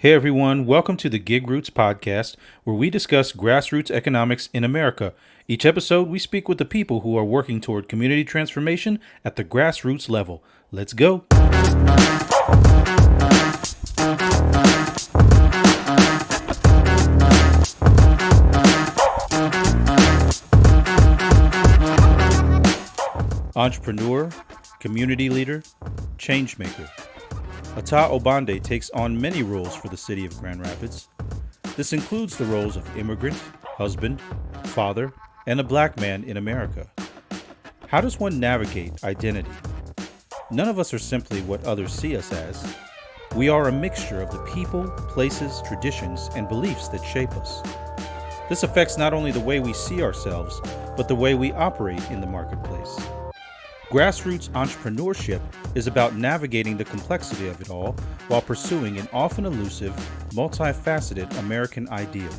Hey everyone, welcome to the GigRoots podcast, where we discuss grassroots economics in America. Each episode, we speak with the people who are working toward community transformation at the grassroots level. Let's go. Entrepreneur, community leader, changemaker. Attah Obande takes on many roles for the city of Grand Rapids. This includes the roles of immigrant, husband, father, and a black man in America. How does one navigate identity? None of us are simply what others see us as. We are a mixture of the people, places, traditions, and beliefs that shape us. This affects not only the way we see ourselves, but the way we operate in the marketplace. Grassroots entrepreneurship is about navigating the complexity of it all while pursuing an often elusive, multi-faceted American ideal.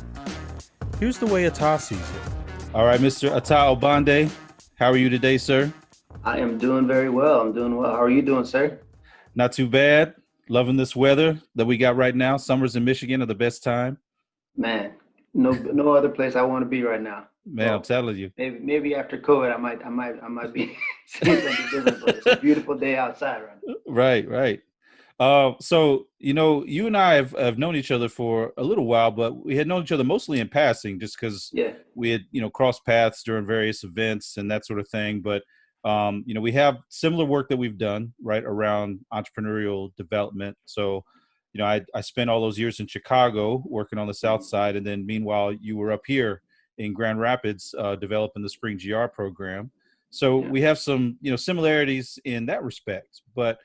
Here's the way Attah sees it. All right, Mr. Attah Obande, how are you today, sir? I am doing very well. I'm doing well. How are you doing, sir? Not too bad. Loving this weather that we got right now. Summers in Michigan are the best time. Man, no other place I want to be right now. Man, I'm Well, telling you. maybe after COVID, I might be seeing something different. But it's a beautiful day outside right now. Right, right. So, you and I have known each other for a little while, but we had known each other mostly in passing just because Yeah, we had, crossed paths during various events and that sort of thing. But, we have similar work that we've done right around entrepreneurial development. So, I spent all those years in Chicago working on the South Side. And then meanwhile, you were up here in Grand Rapids developing the Spring GR program. So yeah, we have some, similarities in that respect. But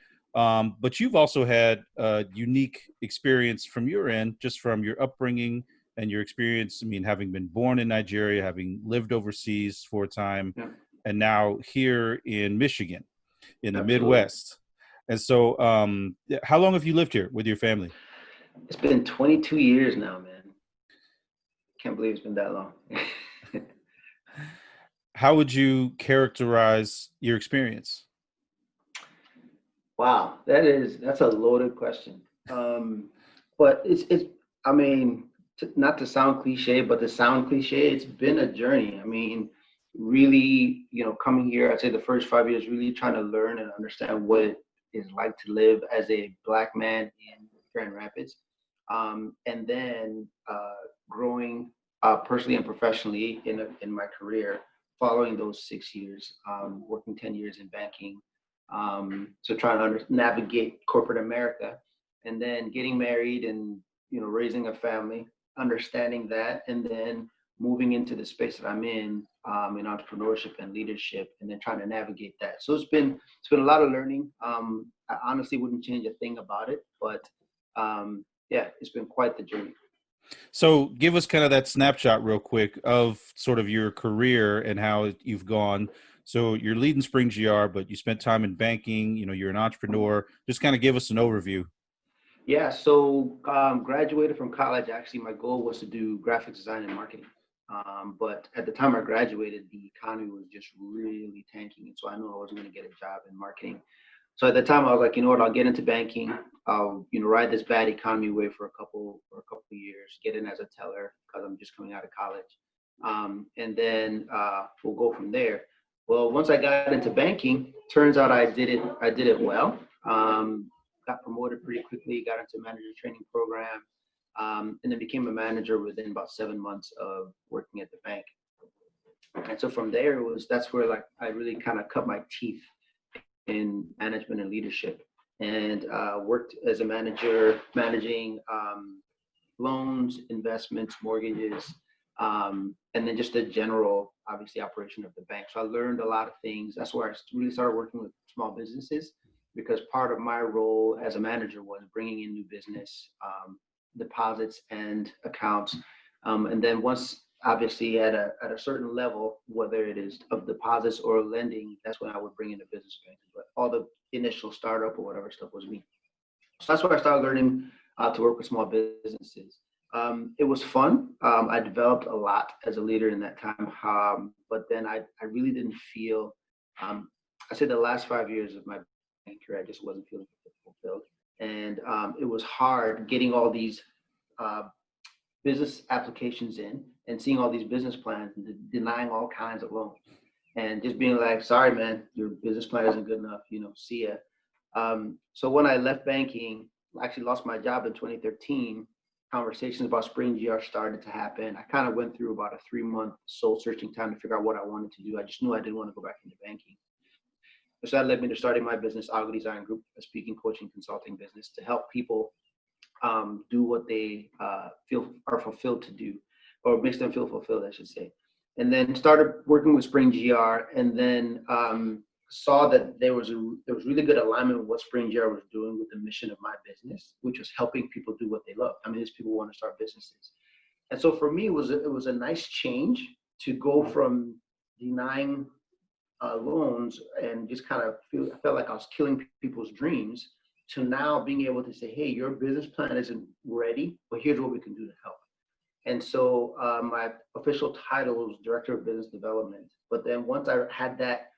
you've also had a unique experience from your end, just from your upbringing and your experience. I mean, having been born in Nigeria, having lived overseas for a time, yeah. and now here in Michigan, in the Absolutely. Midwest. And so, how long have you lived here with your family? It's been 22 years now, man. Can't believe it's been that long. How would you characterize your experience? Wow, that's a loaded question. But it's I mean, not to sound cliche, but to sound cliche, it's been a journey. I mean, really, coming here, I'd say the first 5 years, really trying to learn and understand what it is like to live as a black man in Grand Rapids, and then growing personally and professionally in my career, following those 6 years, working 10 years in banking, so trying to navigate corporate America, and then getting married and raising a family, understanding that, and then moving into the space that I'm in entrepreneurship and leadership, and then trying to navigate that. So it's been a lot of learning. I honestly wouldn't change a thing about it, but yeah, it's been quite the journey. So, give us kind of that snapshot, real quick, of sort of your career and how you've gone. So, you're leading Spring GR, but you spent time in banking. You're an entrepreneur. Just kind of give us an overview. Yeah, so graduated from college. Actually, my goal was to do graphic design and marketing. But at the time I graduated, the economy was just really tanking. And so I knew I wasn't going to get a job in marketing. So at the time I was like, you know what, I'll get into banking. I'll, ride this bad economy wave for a couple of years, get in as a teller because I'm just coming out of college. And then we'll go from there. Well, once I got into banking, turns out I did it well. Got promoted pretty quickly, got into a manager training program, and then became a manager within about 7 months of working at the bank. And so from there, that's where like I really kind of cut my teeth in management and leadership, and worked as a manager managing loans, investments, mortgages, and then just the general, obviously, operation of the bank. So I learned a lot of things. That's where I really started working with small businesses, because part of my role as a manager was bringing in new business, deposits and accounts. And then once, obviously, at a certain level, whether it is of deposits or lending, that's when I would bring in the business banking. But all the initial startup or whatever stuff was me. So that's where I started learning to work with small businesses. It was fun. I developed a lot as a leader in that time, but then I really didn't feel. I say the last 5 years of my banking career, I just wasn't feeling fulfilled. And it was hard getting all these uh, business applications in and seeing all these business plans and denying all kinds of loans and just being like, sorry, man, your business plan isn't good enough, see ya. So when I left banking, I actually lost my job in 2013. Conversations about Spring GR started to happen. I kind of went through about a 3-month soul searching time to figure out what I wanted to do. I just knew I didn't want to go back into banking. So that led me to starting my business, Agua Design Group, a speaking, coaching, consulting business to help people do what they feel are fulfilled to do, or makes them feel fulfilled, I should say. And then started working with Spring GR, and then saw that there was really good alignment with what Spring GR was doing with the mission of my business, which was helping people do what they love. I mean, these people want to start businesses, and so for me, it was a nice change to go from denying loans and just kind of I felt like I was killing people's dreams to now being able to say, hey, your business plan isn't ready, but here's what we can do to help. And so my official title was Director of Business Development. But then once I had that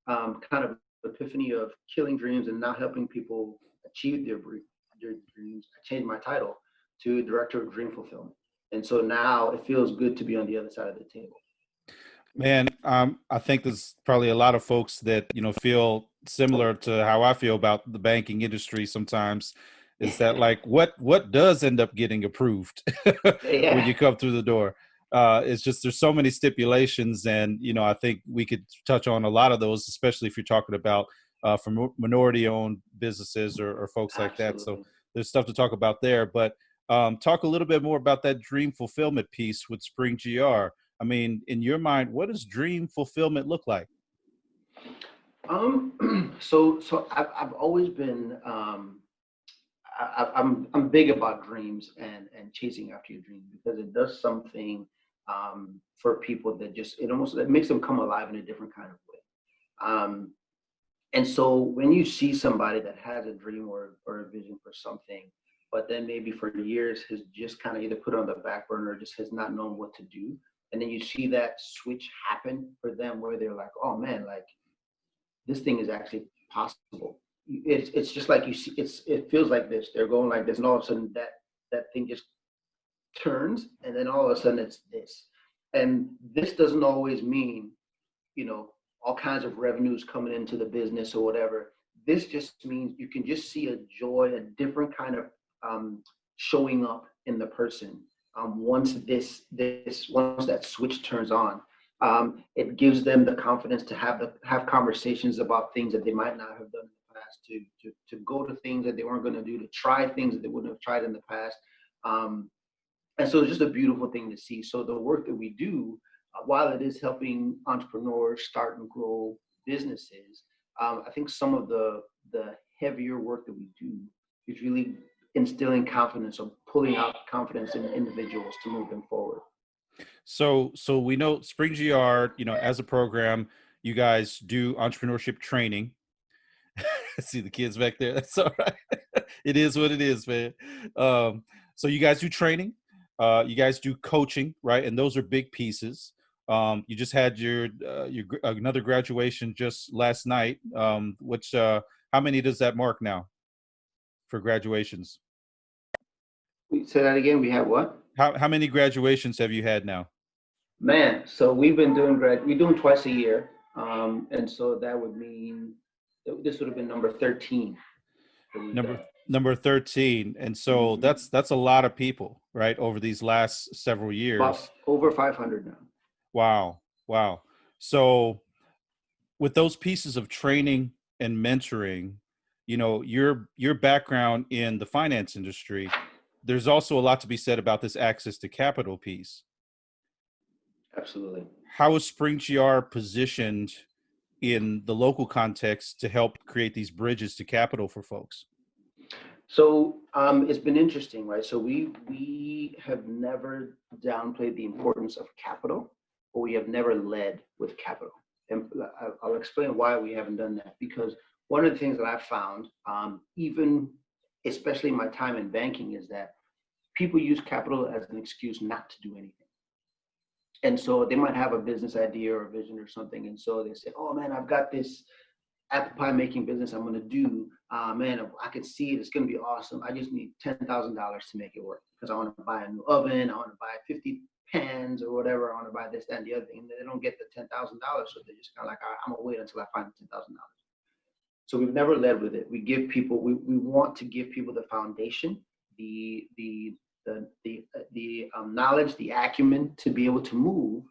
kind of epiphany of killing dreams and now helping people achieve their dreams, I changed my title to Director of Dream Fulfillment. And so now it feels good to be on the other side of the table. Man, I think there's probably a lot of folks that, feel similar to how I feel about the banking industry sometimes, is that like what does end up getting approved when you come through the door? It's just there's so many stipulations, and I think we could touch on a lot of those, especially if you're talking about for minority-owned businesses or folks like that. So there's stuff to talk about there. But talk a little bit more about that dream fulfillment piece with Spring GR. I mean, in your mind, what does dream fulfillment look like? So I've always been I'm big about dreams and chasing after your dream, because it does something for people that it makes them come alive in a different kind of way. And so when you see somebody that has a dream or a vision for something, but then maybe for years has just kind of either put it on the back burner or just has not known what to do, and then you see that switch happen for them where they're like, oh man, like this thing is actually possible. It's just like you see, it feels like this. They're going like this, and all of a sudden that thing just turns, and then all of a sudden it's this. And this doesn't always mean, all kinds of revenues coming into the business or whatever. This just means you can just see a joy, a different kind of showing up in the person. Once that switch turns on, it gives them the confidence to have conversations about things that they might not have done in the past, to go to things that they weren't going to do, to try things that they wouldn't have tried in the past. And so it's just a beautiful thing to see. So the work that we do, while it is helping entrepreneurs start and grow businesses, I think some of the heavier work that we do is really instilling confidence or pulling out confidence in individuals to move them forward. So we know Spring GR, as a program, you guys do entrepreneurship training. See the kids back there. That's all right. It is what it is, man. So you guys do training, you guys do coaching, right? And those are big pieces. You just had your another graduation just last night. Which how many does that mark now for graduations? Say that again. We have what? How many graduations have you had now? Man, so we've been doing we're doing twice a year, and so that would mean this would have been number 13. Number 13, and so that's a lot of people, right? Over these last several years, about over 500 now. Wow. So with those pieces of training and mentoring, your background in the finance industry, there's also a lot to be said about this access to capital piece. Absolutely. How is Spring GR positioned in the local context to help create these bridges to capital for folks? So it's been interesting, right? So we have never downplayed the importance of capital, but we have never led with capital. And I'll explain why we haven't done that. Because one of the things that I've found, especially in my time in banking, is that people use capital as an excuse not to do anything. And so they might have a business idea or a vision or something. And so they say, oh man, I've got this apple pie making business I'm going to do, man, I can see it. It's going to be awesome. I just need $10,000 to make it work because I want to buy a new oven. I want to buy 50 pans or whatever. I want to buy this, that, and the other thing. And they don't get the $10,000. So they're just kind of like, all right, I'm going to wait until I find the $10,000. So we've never led with it. We give people, we want to give people the foundation, the knowledge, the acumen to be able to move.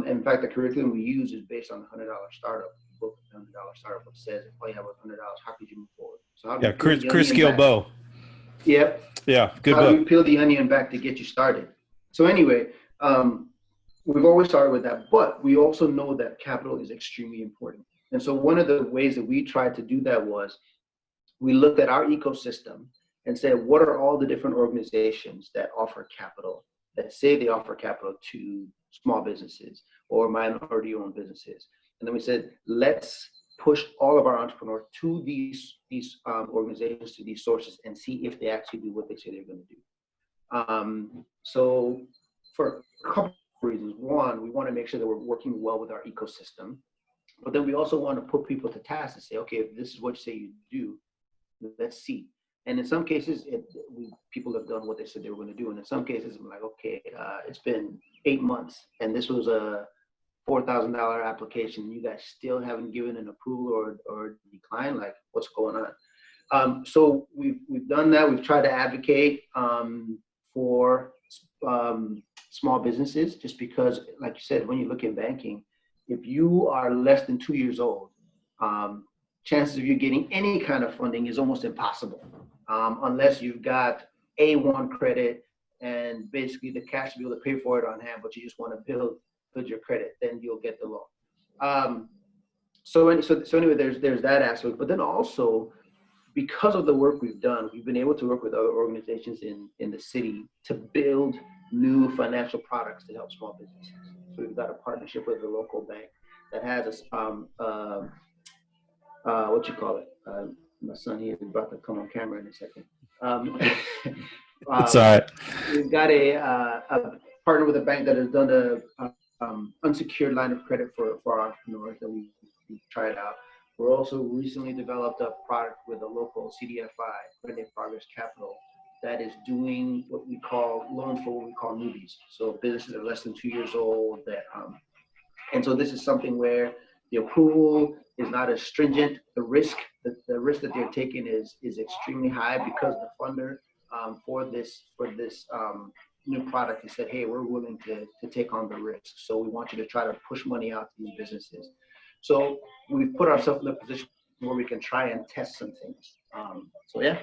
In fact, the curriculum we use is based on the $100 startup book. $100 startup book says, if all you have was $100, how could you move forward? So how do you Chris Gilbo. Yep. Yeah, good how book. do you peel the onion back to get you started? So anyway, we've always started with that, but we also know that capital is extremely important. And so one of the ways that we tried to do that was we looked at our ecosystem and said, what are all the different organizations that offer capital, that say they offer capital to small businesses or minority-owned businesses? And then we said, let's push all of our entrepreneurs to these organizations, to these sources, and see if they actually do what they say they're going to do. So for a couple of reasons. One, we want to make sure that we're working well with our ecosystem. But then we also want to put people to task and say, okay, if this is what you say you do, let's see. And in some cases, people have done what they said they were going to do. And in some cases, I'm like, okay, it's been 8 months, and this was a $4,000 application. You guys still haven't given an approval or decline. Like, what's going on? So we've done that. We've tried to advocate for small businesses, just because, like you said, when you look in banking, if you are less than 2 years old, chances of you getting any kind of funding is almost impossible, unless you've got A1 credit and basically the cash to be able to pay for it on hand, but you just want to build your credit, then you'll get the loan. So anyway, there's that aspect. But then also, because of the work we've done, we've been able to work with other organizations in the city to build new financial products to help small businesses. So we've got a partnership with a local bank that has what you call it? My son here is about to come on camera in a second. It's all right. We've got a partner with a bank that has done a unsecured line of credit for our entrepreneurs that we've tried out. We're also recently developed a product with a local CDFI, Credit Progress Capital, that is doing what we call loans for what we call newbies. So businesses that are less than 2 years old. And so this is something where the approval is not as stringent. The risk that they're taking is extremely high, because the funder for this new product has said, hey, we're willing to take on the risk. So we want you to try to push money out to these businesses. So we've put ourselves in a position where we can try and test some things. So yeah.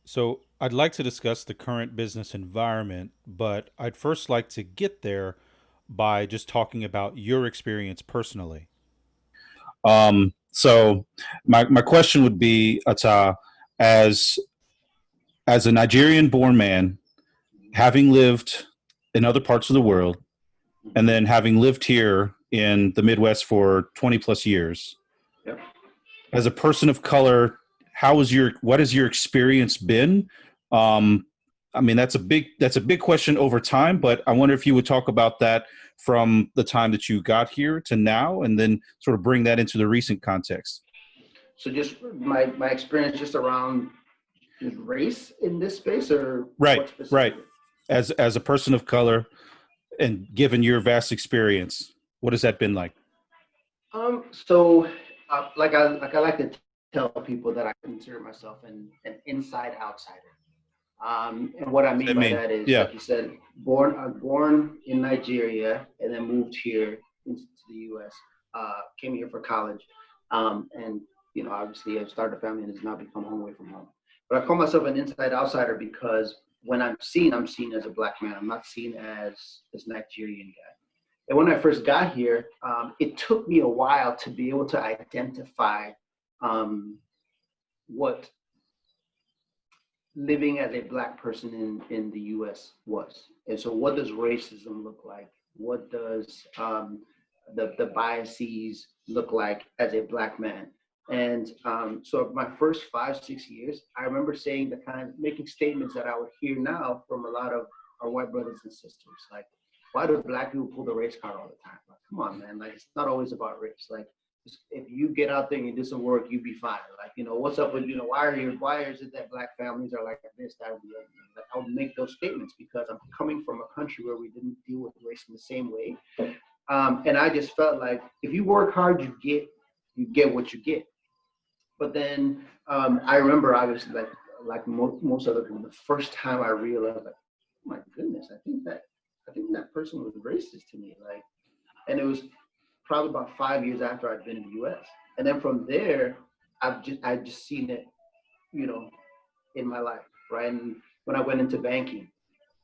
So I'd like to discuss the current business environment, but I'd first like to get there by just talking about your experience personally. So my question would be, Attah, as a Nigerian-born man, having lived in other parts of the world, and then having lived here in the Midwest for 20 plus years, Yep. as a person of color, what has your experience been? I mean, that's a big question over time, but I wonder if you would talk about that from the time that you got here to now, and then sort of bring that into the recent context. So just my experience just around race in this space, or right. As a person of color, and given your vast experience, what has that been like? So like I like to tell people that I consider myself an inside outsider. And what I mean by that is, like you said, born in Nigeria and then moved here into the U.S. Came here for college, and obviously I've started a family and has now become home away from home. But I call myself an inside outsider because when I'm seen as a black man. I'm not seen as this Nigerian guy. And when I first got here, it took me a while to be able to identify what living as a black person in the U.S. was. And so what does racism look like? What does the biases look like as a black man? And so my first 5-6 years, I remember saying making statements that I would hear now from a lot of our white brothers and sisters, like, why do black people pull the race card all the time? Like, come on, man, like, it's not always about race. Like, if you get out there and you do some work, you be fine. Like, what's up with, why is it that black families are like this, that, or the other? Like, I would make those statements because I'm coming from a country where we didn't deal with race in the same way. And I just felt like if you work hard, you get what you get. But then I remember I was like most other people, the first time I realized, like, oh my goodness, I think that person was racist to me. Like, and it was probably about 5 years after I'd been in the U.S. And then from there, I just seen it, in my life, right? And when I went into banking,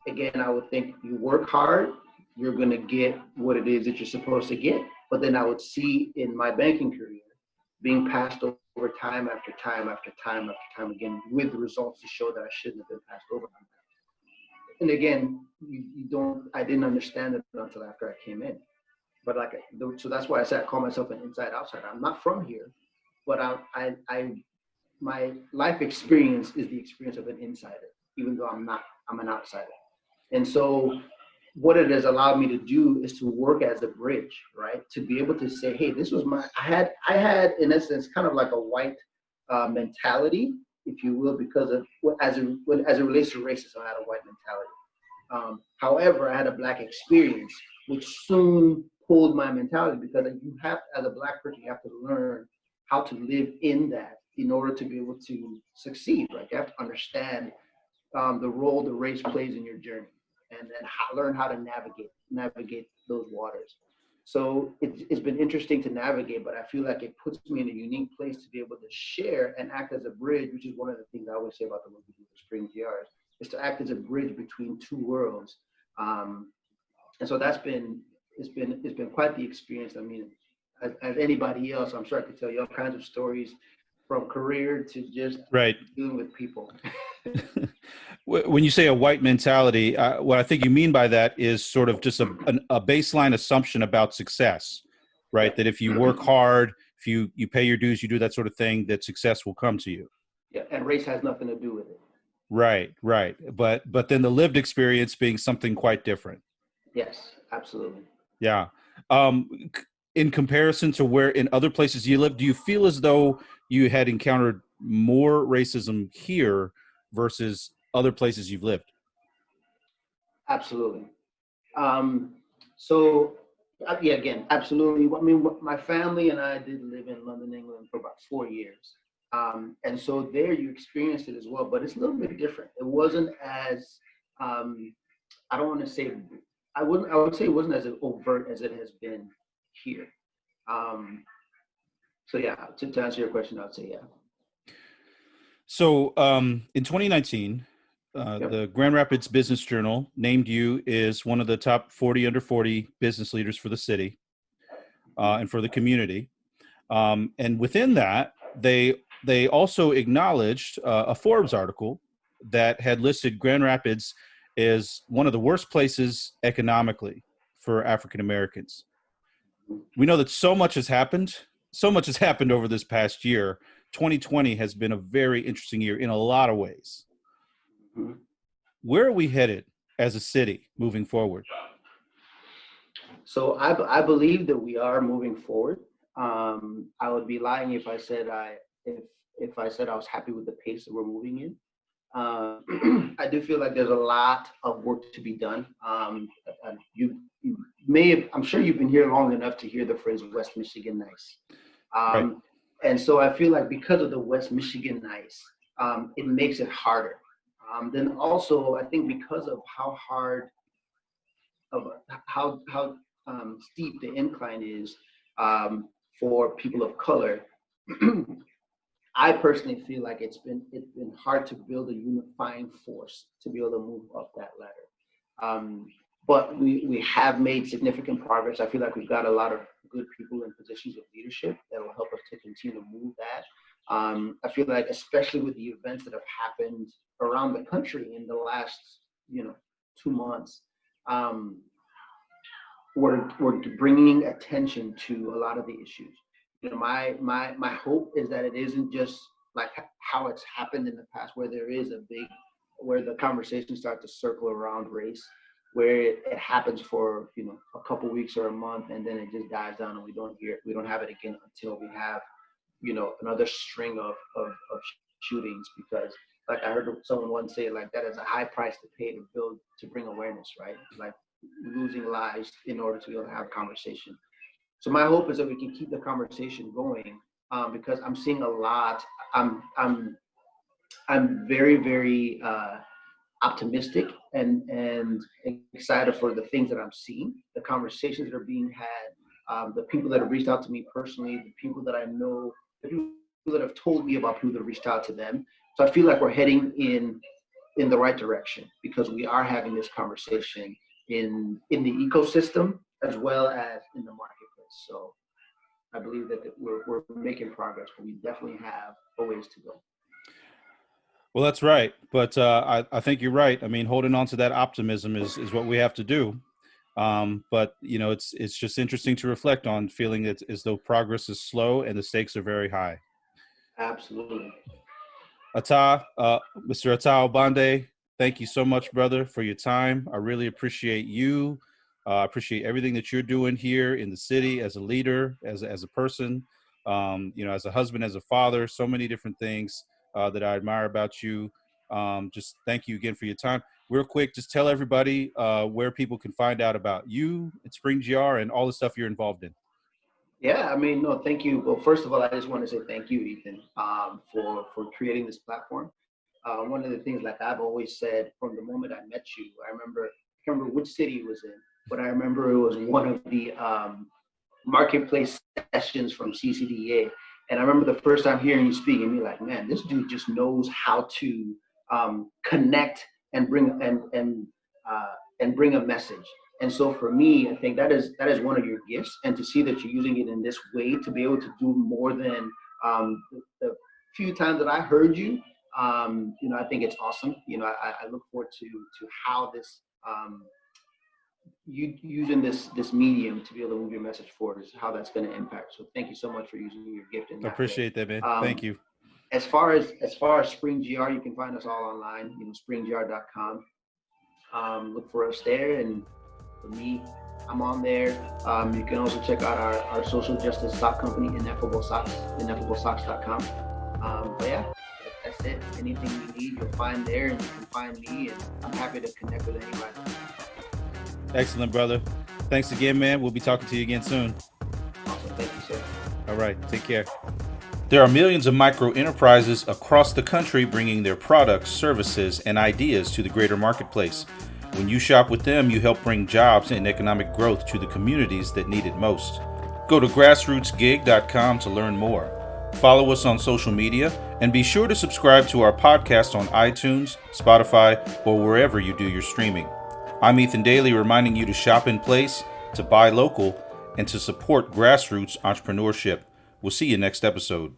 again, I would think you work hard, you're gonna get what it is that you're supposed to get. But then I would see in my banking career being passed over time after time after time after time again, with the results to show that I shouldn't have been passed over. And again, I didn't understand it until after I came in. But so that's why I said I call myself an inside outsider. I'm not from here, but my life experience is the experience of an insider, even though I'm an outsider. And so what it has allowed me to do is to work as a bridge, right? To be able to say, hey, this was I had in essence kind of like a white mentality, if you will, because of as it relates to racism, I had a white mentality. However, I had a black experience, which soon pulled my mentality, because you have, as a black person, you have to learn how to live in that in order to be able to succeed, right? You have to understand the role the race plays in your journey, and then learn how to navigate those waters. So it's been interesting to navigate, but I feel like it puts me in a unique place to be able to share and act as a bridge, which is one of the things I always say about the movie Spring GRs, is to act as a bridge between two worlds. And so it's been quite the experience. I mean, as anybody else, I'm sure I could tell you all kinds of stories, from career to just dealing with people. When you say a white mentality, what I think you mean by that is sort of just a baseline assumption about success, right? Yeah. That if you work hard, if you pay your dues, you do that sort of thing, that success will come to you. Yeah, and race has nothing to do with it. Right. But then the lived experience being something quite different. Yes, absolutely. Yeah. In comparison to where in other places you live, do you feel as though you had encountered more racism here versus other places you've lived? Absolutely. So, yeah, again, absolutely. I mean, my family and I did live in London, England for about 4 years. And so there you experienced it as well, but it's a little bit different. It wasn't as, I don't want to say, I would say it wasn't as overt as it has been here. So yeah, to answer your question, I'd say yeah. So in 2019, the Grand Rapids Business Journal named you as one of the top 40 under 40 business leaders for the city and for the community. And within that, they also acknowledged a Forbes article that had listed Grand Rapids as one of the worst places economically for African Americans. We know that so much has happened over this past year. 2020 has been a very interesting year in a lot of ways. Mm-hmm. Where are we headed as a city moving forward? So I believe that we are moving forward. I would be lying if I said if I said I was happy with the pace that we're moving in. I do feel like there's a lot of work to be done. You may have, I'm sure you've been here long enough to hear the phrase West Michigan nice. Right. And so I feel like because of the West Michigan nice, it makes it harder. Then also I think because of how steep the incline is for people of color, I personally feel like it's been hard to build a unifying force to be able to move up that ladder. But we have made significant progress. I feel like we've got a lot of good people in positions of leadership that will help us to continue to move that. I feel like, especially with the events that have happened around the country in the last 2 months, we're bringing attention to a lot of the issues. My hope is that it isn't just like how it's happened in the past, where the conversations start to circle around race, where it happens for, a couple weeks or a month, and then it just dies down and we don't have it again until we have, another string of shootings. Because like I heard someone once say, like, that is a high price to pay to bring awareness, right? Like losing lives in order to be able to have conversation. So my hope is that we can keep the conversation going, because I'm seeing a lot. I'm very, very optimistic and excited for the things that I'm seeing, the conversations that are being had, the people that have reached out to me personally, the people that I know, the people that have told me about people that have reached out to them. So I feel like we're heading in the right direction, because we are having this conversation in the ecosystem as well as in the marketplace. So I believe that we're making progress, but we definitely have a ways to go. Well, that's right. But I think you're right. I mean, holding on to that optimism is what we have to do. But it's just interesting to reflect on, feeling that as though progress is slow and the stakes are very high. Absolutely. Attah, Mr. Attah Obande, thank you so much, brother, for your time. I really appreciate you. I appreciate everything that you're doing here in the city as a leader, as a person, as a husband, as a father, so many different things that I admire about you. Just thank you again for your time. Real quick, just tell everybody where people can find out about you at Spring GR and all the stuff you're involved in. Yeah, I mean, no, thank you. Well, first of all, I just want to say thank you, Ethan, for creating this platform. One of the things, like I've always said from the moment I met you, I can't remember which city it was in, but I remember it was one of the marketplace sessions from CCDA. And I remember the first time hearing you speak and be like, man, this dude just knows how to connect and bring a message. And so for me, I think that is one of your gifts, and to see that you're using it in this way to be able to do more than the few times that I heard you, I think it's awesome. I look forward to how this you using this medium to be able to move your message forward, is how that's going to impact. So thank you so much for using your gift in that I appreciate way. that, man. Thank you. As far as Spring GR, you can find us all online, springgr.com. Look for us there, and for me, I'm on there. You can also check out our social justice sock company, Ineffable Socks, ineffablesocks.com. But yeah, that's it. Anything you need, you'll find there, and you can find me, and I'm happy to connect with anybody. Excellent, brother. Thanks again, man. We'll be talking to you again soon. Awesome. Thank you, sir. All right. Take care. There are millions of micro enterprises across the country bringing their products, services, and ideas to the greater marketplace. When you shop with them, you help bring jobs and economic growth to the communities that need it most. Go to grassrootsgig.com to learn more. Follow us on social media, and be sure to subscribe to our podcast on iTunes, Spotify, or wherever you do your streaming. I'm Ethan Daly, reminding you to shop in place, to buy local, and to support grassroots entrepreneurship. We'll see you next episode.